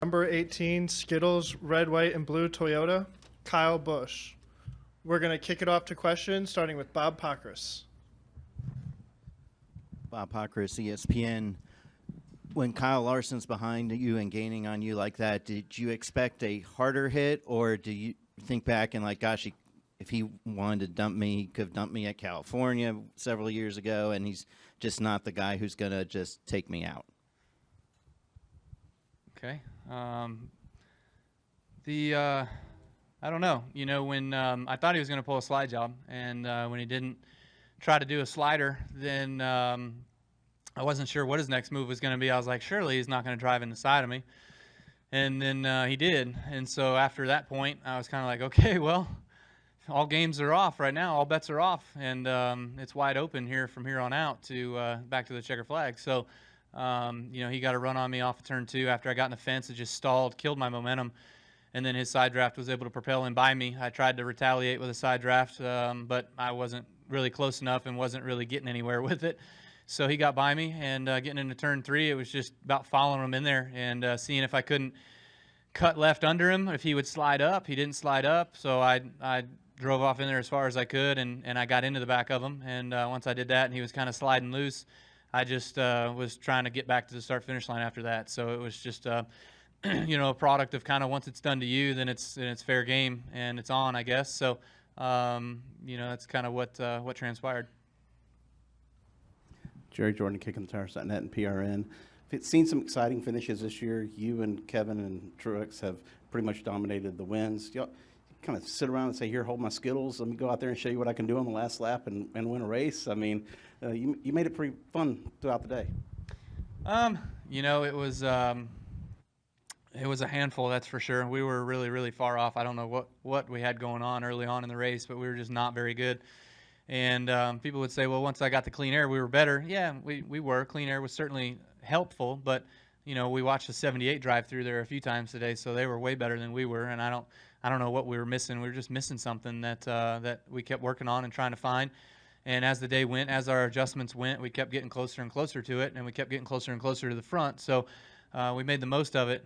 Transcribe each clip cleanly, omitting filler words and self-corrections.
Number 18, Skittles, red, white, and blue Toyota, Kyle Busch. We're going to kick it off to questions, starting with Bob Pockris. Bob Pockris, ESPN. When Kyle Larson's behind you and gaining on you like that, did you expect a harder hit, or do you think back and like, gosh, if he wanted to dump me, he could have dumped me at California several years ago, and he's just not the guy who's going to just take me out? Okay. I don't know. You know, when I thought he was going to pull a slide job, and when he didn't try to do a slider, then I wasn't sure what his next move was going to be. I was like, surely he's not going to drive in the side of me. And then he did. And so after that point, I was kind of like, okay, well, all games are off right now. All bets are off. And it's wide open here from here on out to back to the checker flag. So, you know, he got a run on me off of turn 2 after I got in the fence. It just stalled, killed my momentum. And then his side draft was able to propel him by me. I tried to retaliate with a side draft, but I wasn't really close enough and wasn't really getting anywhere with it. So he got by me, and getting into turn 3, it was just about following him in there and seeing if I couldn't cut left under him, if he would slide up. He didn't slide up, so I drove off in there as far as I could, and I got into the back of him. And once I did that and he was kind of sliding loose, I just was trying to get back to the start-finish line after that. So it was just, you know, a product of kind of once it's done to you, then it's fair game, and it's on, I guess. So, you know, that's kind of what transpired. Jerry Jordan, KickingTheTires.net and PRN. I've seen some exciting finishes this year. You and Kevin and Truex have pretty much dominated the wins. Y'all kind of sit around and say, here, hold my Skittles. Let me go out there and show you what I can do on the last lap and win a race. I mean, you made it pretty fun throughout the day. You know, it was a handful, that's for sure. We were really, really far off. I don't know what we had going on early on in the race, but we were just not very good. And people would say, well, once I got the clean air, we were better. Yeah, we were. Clean air was certainly helpful, but, you know, we watched the 78 drive through there a few times today, so they were way better than we were. And I don't know what we were missing. We were just missing something that we kept working on and trying to find. And as the day went, as our adjustments went, we kept getting closer and closer to it, and we kept getting closer and closer to the front. So we made the most of it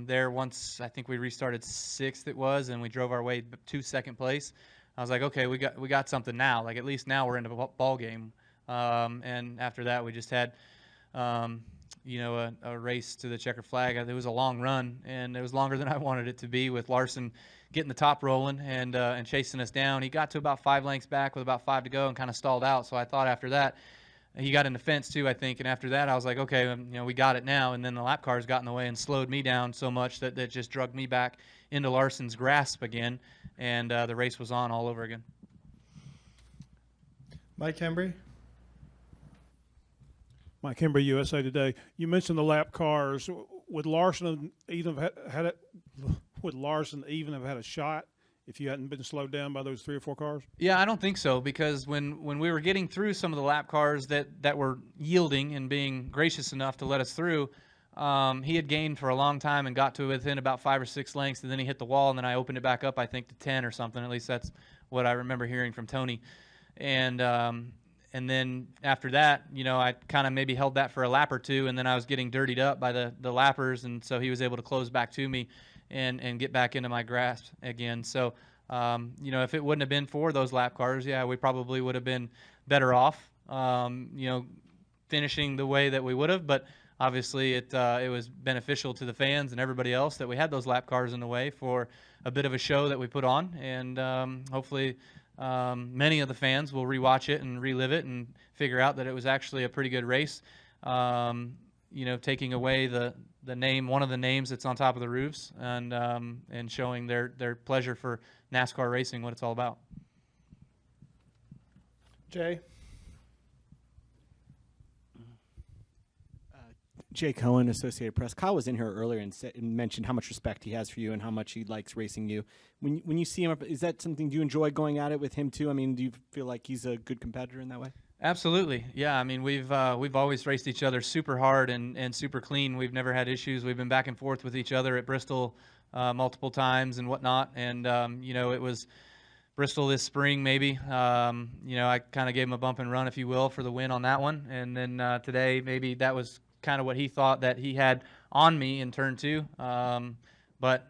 there. Once I think we restarted 6th it was, and we drove our way to second place. I was like, okay, we got something now. Like, at least now we're in a ball game. And after that, we just had, you know, a race to the checker flag. It was a long run, and it was longer than I wanted it to be, with Larson getting the top rolling and chasing us down. He got to about 5 lengths back with about 5 to go and kind of stalled out. So I thought after that, he got in the fence too, I think. And after that, I was like, okay, you know, we got it now. And then the lap cars got in the way and slowed me down so much that just dragged me back into Larson's grasp again. And the race was on all over again. Mike Hembry. Mike Hembry, USA Today. You mentioned the lap cars. Would Larson even have had it? Would Larson even have had a shot if you hadn't been slowed down by those 3 or 4 cars? Yeah, I don't think so, because when we were getting through some of the lap cars that were yielding and being gracious enough to let us through, he had gained for a long time and got to within about 5 or 6 lengths, and then he hit the wall, and then I opened it back up, I think, to 10 or something. At least that's what I remember hearing from Tony. And then after that, you know, I kind of maybe held that for a lap or 2, and then I was getting dirtied up by the lappers, and so he was able to close back to me and get back into my grasp again. So, you know, if it wouldn't have been for those lap cars, yeah, we probably would have been better off, you know, finishing the way that we would have. But obviously it was beneficial to the fans and everybody else that we had those lap cars in the way for a bit of a show that we put on. And hopefully many of the fans will rewatch it and relive it and figure out that it was actually a pretty good race. You know, taking away the name, one of the names that's on top of the roofs, and showing their pleasure for NASCAR racing, what it's all about. Jay. Jay Cohen, Associated Press. Kyle was in here earlier and mentioned how much respect he has for you and how much he likes racing you. When you see him, is that something, do you enjoy going at it with him too? I mean, do you feel like he's a good competitor in that way? Absolutely, yeah. I mean, we've always raced each other super hard and super clean. We've never had issues. We've been back and forth with each other at Bristol multiple times and whatnot. And you know, it was Bristol this spring maybe. You know, I kind of gave him a bump and run, if you will, for the win on that one. And then today maybe that was kind of what he thought that he had on me in turn 2. But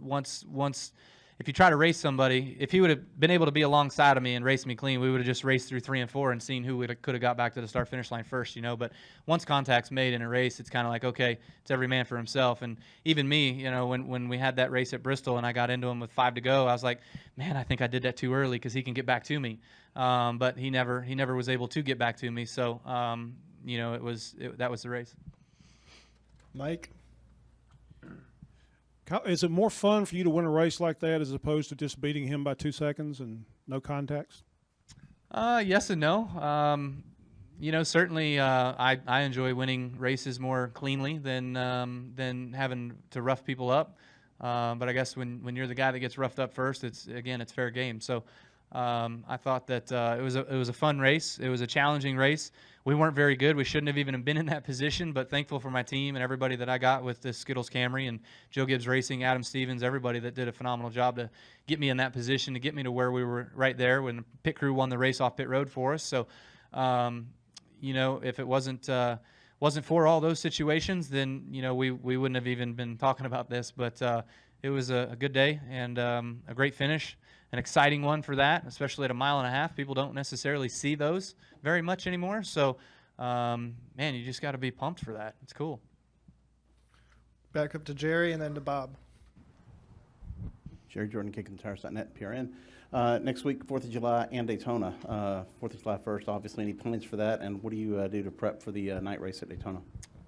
once if you try to race somebody, if he would have been able to be alongside of me and race me clean, we would have just raced through 3 and 4 and seen who could have got back to the start finish line first, But once contact's made in a race, it's kind of like, okay, it's every man for himself. And even me, when we had that race at Bristol and I got into him with 5 to go, I was like, man, I think I did that too early because he can get back to me. But he never was able to get back to me. So, that was the race. Mike? Is it more fun for you to win a race like that as opposed to just beating him by 2 seconds and no contacts? Yes and no. Certainly I enjoy winning races more cleanly than having to rough people up. But I guess when you're the guy that gets roughed up first, it's fair game. So I thought that it was a fun race. It was a challenging race. We weren't very good. We shouldn't have even been in that position, but thankful for my team and everybody that I got with this Skittles Camry and Joe Gibbs Racing, Adam Stevens, everybody that did a phenomenal job to get me in that position, to get me to where we were right there when the pit crew won the race off pit road for us. So, if it wasn't for all those situations, then, we wouldn't have even been talking about this. But it was a good day and a great finish. An exciting one for that, especially at 1.5 miles. People don't necessarily see those very much anymore. So, man, you just got to be pumped for that. It's cool. Back up to Jerry and then to Bob. Jerry Jordan, KickinTires.net, PRN. Next week, 4th of July and Daytona. 4th of July first, obviously. Any plans for that? And what do you do to prep for the night race at Daytona?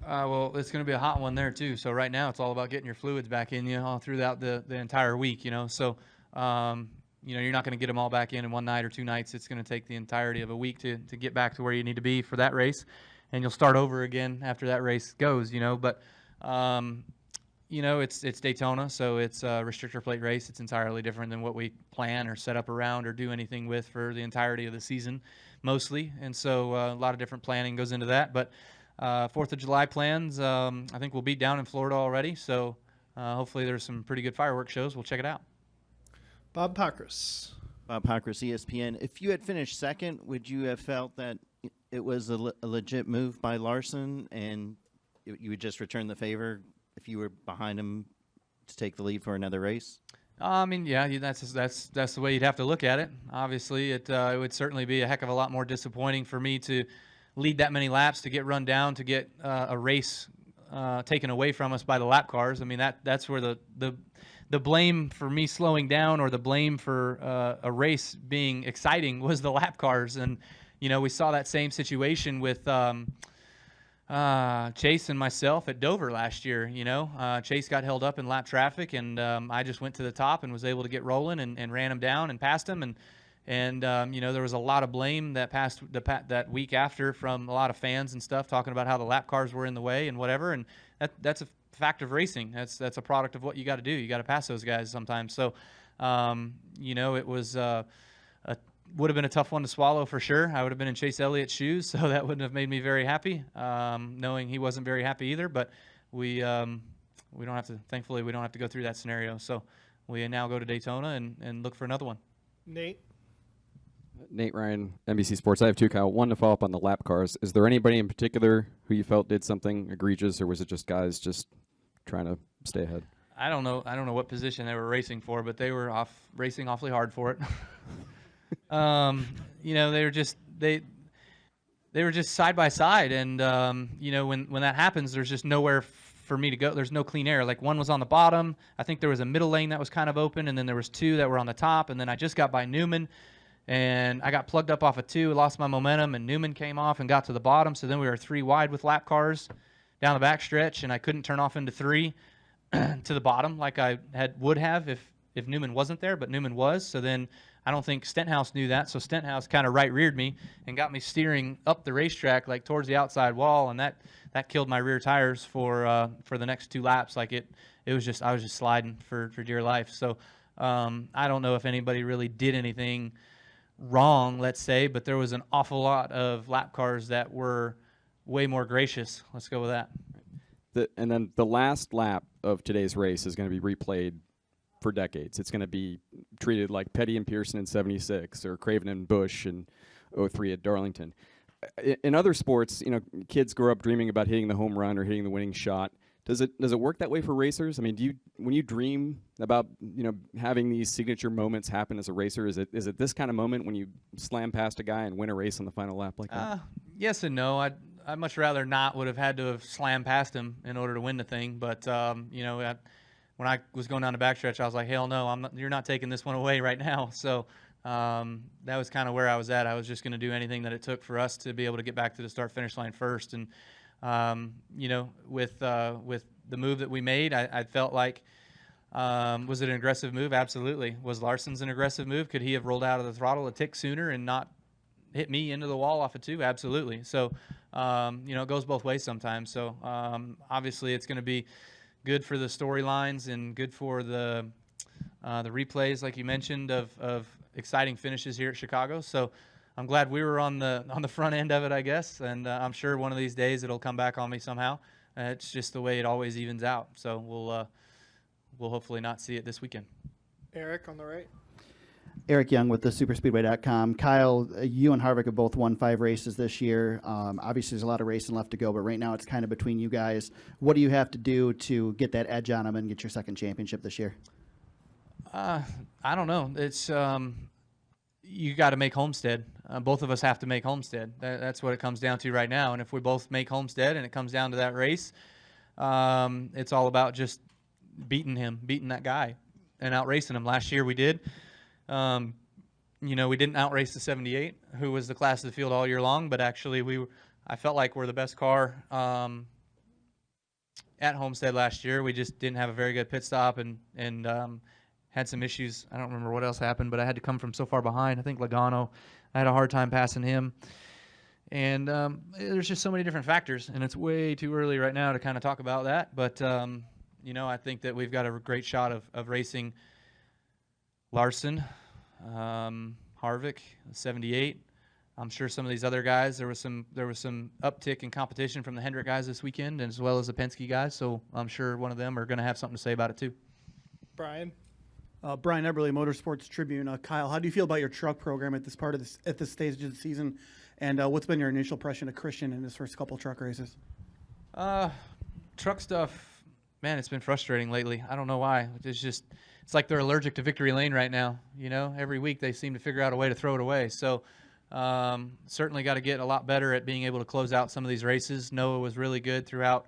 Well, it's going to be a hot one there, too. So right now it's all about getting your fluids back in you all throughout the entire week, So, you're not going to get them all back in one night or 2 nights. It's going to take the entirety of a week to get back to where you need to be for that race. And you'll start over again after that race goes, But, it's Daytona, so it's a restrictor plate race. It's entirely different than what we plan or set up around or do anything with for the entirety of the season, mostly. And so a lot of different planning goes into that. But 4th of July plans, I think we'll be down in Florida already. So hopefully there's some pretty good fireworks shows. We'll check it out. Bob Pockris. Bob Pockris, ESPN. If you had finished second, would you have felt that it was a legit move by Larson and you would just return the favor if you were behind him to take the lead for another race? That's the way you'd have to look at it. Obviously, it would certainly be a heck of a lot more disappointing for me to lead that many laps, to get run down, to get a race taken away from us by the lap cars. That's where the blame for me slowing down or the blame for a race being exciting was the lap cars. And, we saw that same situation with Chase and myself at Dover last year. Chase got held up in lap traffic, and I just went to the top and was able to get rolling and ran him down and passed him. And there was a lot of blame that week after from a lot of fans and stuff talking about how the lap cars were in the way and whatever. And that's a fact of racing. That's a product of what you got to do. You got to pass those guys sometimes. So, it was would have been a tough one to swallow for sure. I would have been in Chase Elliott's shoes, so that wouldn't have made me very happy, knowing he wasn't very happy either. But we don't have to. Thankfully, we don't have to go through that scenario. So we now go to Daytona and look for another one. Nate. Nate Ryan, NBC Sports. I have two, Kyle. One to follow up on the lap cars. Is there anybody in particular who you felt did something egregious, or was it just guys just trying to stay ahead? I don't know what position they were racing for, but they were racing awfully hard for it. They were just side by side, and when that happens, there's just nowhere for me to go. There's no clean air. Like, one was on the bottom. I think there was a middle lane that was kind of open, and then there was 2 that were on the top, and then I just got by Newman. And I got plugged up off of 2, lost my momentum, and Newman came off and got to the bottom. So then we were 3 wide with lap cars down the back stretch, and I couldn't turn off into 3 to the bottom like I would have if Newman wasn't there, but Newman was. So then I don't think Stenhouse knew that, so Stenhouse kind of right-reared me and got me steering up the racetrack like towards the outside wall, and that killed my rear tires for the next 2 laps. Like I was just sliding for dear life. So I don't know if anybody really did anything wrong, let's say, but there was an awful lot of lap cars that were way more gracious. Let's go with that. And then the last lap of today's race is going to be replayed for decades. It's going to be treated like Petty and Pearson in '76 or Craven and Busch in '03 at Darlington. in other sports, kids grow up dreaming about hitting the home run or hitting the winning shot. Does it work that way for racers? I mean, when you dream about having these signature moments happen as a racer, is it this kind of moment when you slam past a guy and win a race on the final lap like that? Yes and no. I'd much rather not would have had to have slammed past him in order to win the thing. But when I was going down the backstretch, I was like, hell no, you're not taking this one away right now. So that was kind of where I was at. I was just going to do anything that it took for us to be able to get back to the start-finish line first. And with the move that we made, I felt like, was it an aggressive move? Absolutely. Was Larson's an aggressive move? Could he have rolled out of the throttle a tick sooner and not hit me into the wall off of 2? Absolutely. So, it goes both ways sometimes. So, obviously it's going to be good for the storylines and good for the replays, like you mentioned, of exciting finishes here at Chicago. So I'm glad we were on the front end of it, I guess. And I'm sure one of these days it'll come back on me somehow. It's just the way it always evens out. So we'll hopefully not see it this weekend. Eric on the right. Eric Young with the superspeedway.com. Kyle, you and Harvick have both won 5 races this year. Obviously, there's a lot of racing left to go, but right now it's kind of between you guys. What do you have to do to get that edge on them and get your second championship this year? I don't know. It's you got to make Homestead. Both of us have to make Homestead. That's what it comes down to right now. And if we both make Homestead and it comes down to that race, it's all about just beating that guy and outracing him. Last year we did. We didn't outrace the 78, who was the class of the field all year long, but actually I felt like we're the best car at Homestead last year. We just didn't have a very good pit stop and had some issues. I don't remember what else happened, but I had to come from so far behind. I think Logano, I had a hard time passing him. And there's just so many different factors, and it's way too early right now to kind of talk about that. But, I think that we've got a great shot of racing Larson, Harvick, 78. I'm sure some of these other guys, there was some uptick in competition from the Hendrick guys this weekend, as well as the Penske guys. So I'm sure one of them are going to have something to say about it too. Brian. Brian Eberle, Motorsports Tribune. Kyle, how do you feel about your truck program at this stage of the season, and what's been your initial impression of Christian in his first couple truck races? Truck stuff, man, it's been frustrating lately. I don't know why. It's like they're allergic to victory lane right now. Every week they seem to figure out a way to throw it away. So certainly got to get a lot better at being able to close out some of these races. Noah was really good throughout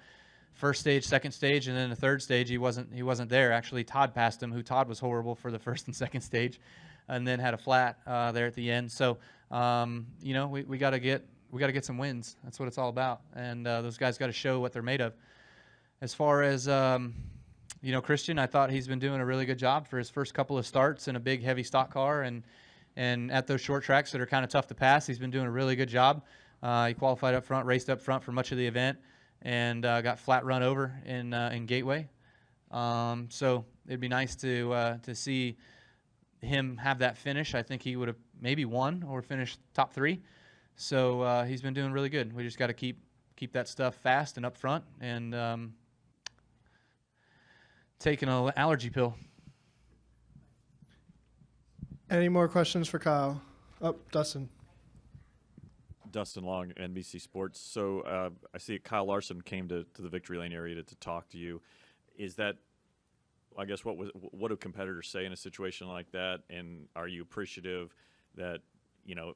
first stage, second stage, and then the third stage he wasn't there. Actually, Todd passed him, Todd was horrible for the first and second stage, and then had a flat there at the end. So we got to get some wins. That's what it's all about, and those guys got to show what they're made of. As far as Christian, I thought he's been doing a really good job for his first couple of starts in a big, heavy stock car, and at those short tracks that are kind of tough to pass, he's been doing a really good job. He qualified up front, raced up front for much of the event, and got flat run over in Gateway. So it'd be nice to see him have that finish. I think he would have maybe won or finished top 3. So he's been doing really good. We just got to keep that stuff fast and up front, and taking an allergy pill. Any more questions for Kyle? Dustin. Dustin Long, NBC Sports. So I see Kyle Larson came to the victory lane area to talk to you. Is that, I guess, what do competitors say in a situation like that? And are you appreciative that,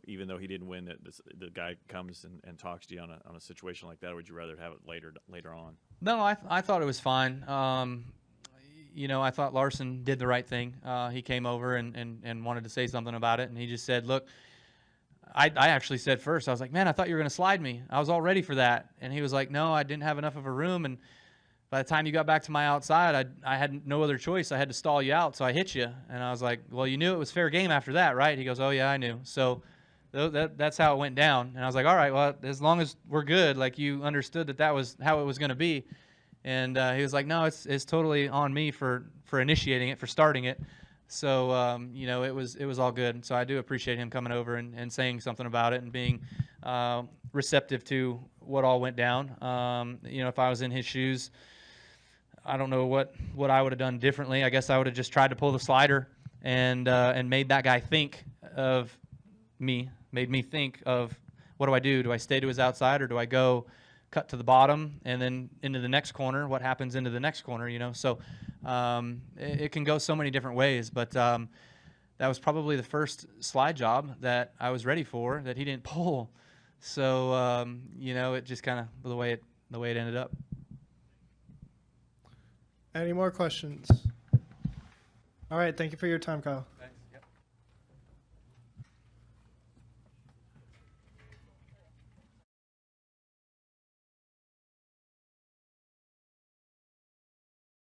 even though he didn't win, that the guy comes and talks to you on a situation like that? Or would you rather have it later on? No, I thought it was fine. I thought Larson did the right thing. He came over and wanted to say something about it, and he just said, look, I actually said first, I was like, man, I thought you were going to slide me. I was all ready for that. And he was like, no, I didn't have enough of a room, and by the time you got back to my outside, I had no other choice. I had to stall you out, so I hit you. And I was like, well, you knew it was fair game after that, right? He goes, oh, yeah, I knew. So that's how it went down. And I was like, all right, well, as long as we're good, like you understood that was how it was going to be. And he was like, no, it's totally on me for initiating it, for starting it. So, it was all good. So I do appreciate him coming over and saying something about it and being receptive to what all went down. If I was in his shoes, I don't know what I would have done differently. I guess I would have just tried to pull the slider and made that guy think of me, made me think of what do I do? Do I stay to his outside, or do I go cut to the bottom and then into the next corner? What happens into the next corner, you know? So it can go so many different ways, but that was probably the first slide job that I was ready for that he didn't pull. So, you know, it just kind of the way it ended up. Any more questions? All right. Thank you for your time, Kyle.